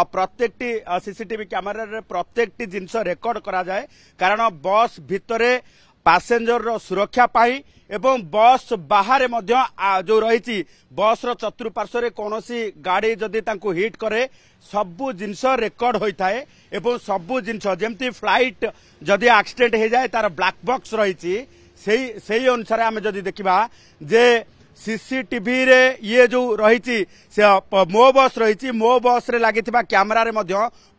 प्रत्येकटी CCTV camera प्रत्येकटी जिनस record करा जाए कारण बस भितरे पैसेंजर रो सुरक्षा पाई एवं बस बाहर जो रही बस रो चतुर्पार्श्व कौन गाड़ी जदि तांको हिट करे सबु जिनस रेकर्ड होता है एवं सबु जिनस जमती फ्लाइट जदि एक्सीडेंट हो जाए तार ब्लैक बॉक्स रही से अनुसार आम जदि देखा जे सीसीटीवी रे ये जो रही मो बस रही मो बस रे लगी कैमेरा रे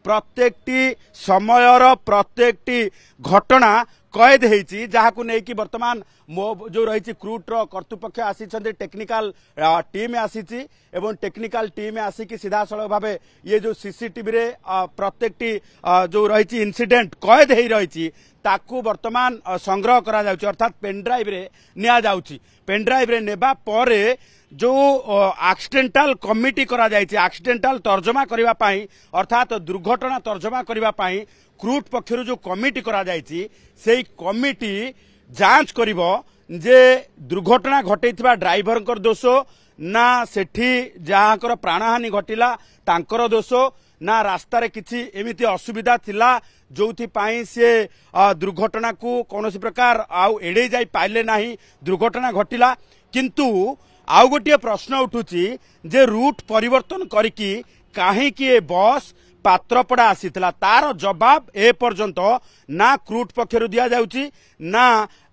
प्रत्येकटी समयर प्रत्येकटी घटना कैद होती जहां नहीं वर्तमान मो जो रही क्रूट्र कर्तृपक्ष आसी टेक्निकल टीम आसी एवं टेक्निकल टीम आसिक सीधा सड़क भाव ये जो सीसीटीवी रे प्रत्येकटी जो रही इंसिडेंट कैद हो रही ताकू वर्तमान संग्रह करा जाउची अर्थात पेनड्राइव रे निया जाउची पेनड्राइव रे नेबा परे जो एक्सीडेंटल कमिटी करा जायछि एक्सीडेंटल तर्जमा करिवा पाई अर्थात दुर्घटना तर्जमा करिवा पाई क्रूट पक्षरु जो कमिटी करा जायछि सेई कमिटी जांच करिवो जे दुर्घटना घटैथिबा ड्राइवर कर दोष ना सेठी जहाँकर प्राणहानि घटिला तांकर दोष ना रास्ता रे किछि एमिति असुविधा थिला जोथि पाई से दुर्घटना को कौन प्रकार आउ एड़े जाई पाइले नाही दुर्घटना घटिला किंतु आउ गोटे प्रश्न उठुची जे रूट परिवर्तन करिकी काहे कि ए बस पात्रपड़ा आसीथिला तार जवाब ए पर्यंत ना क्रूट पक्षरु दिया जाउची ना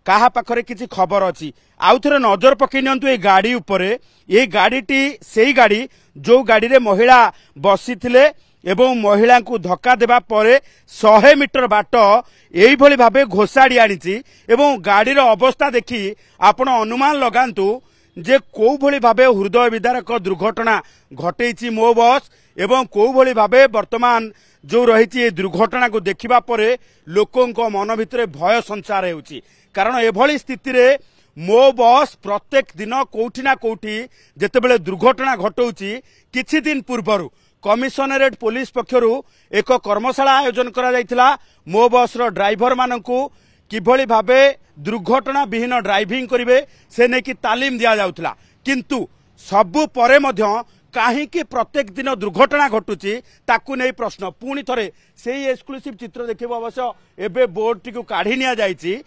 काहा पाखरे किछि खबर अछि आउ थरे नजर पकई नियंतु ए गाड़ी उपरे ए गाड़ीटी सेई गाड़ी जो गाड़ी रे महिला बसिथिले एवं महिला को धक्का देबा परे 100 मीटर बाट एई भली भाबे घोषाड़ी आनिछि एवं गाड़ी रो अवस्था देखि आपण अनुमान लगांतु जे को भली भाबे हृदय विदारक दुर्घटना घटेछि मो बस एवं को भली भाबे वर्तमान जो रही दुर्घटना को देखिबा परे लोकों मन भितरे भय संचार होउछि कारण एभली स्थिति रे मो बस प्रत्येक दिन कोठी ना कोठी जेतेबेले दुर्घटना घटौछि किछि दिन पूर्वरु कमिशनरेट पुलिस पक्षरु एक कर्मशाला आयोजन करा जायतिला मो बस रो ड्राइवर मानकू किभली भाबे दुर्घटना विहीन ड्राइविंग करिवे से नेकी तालीम दिया जाउतिला किंतु सबु परे मध्य काहीकि प्रत्येक दिन दुर्घटना घटुची ताकू नै प्रश्न पुणी थरे सेही एक्सक्लूसिव चित्र देखिबो अवश्य एबे बोर्ड टिकु काढी निया जायछि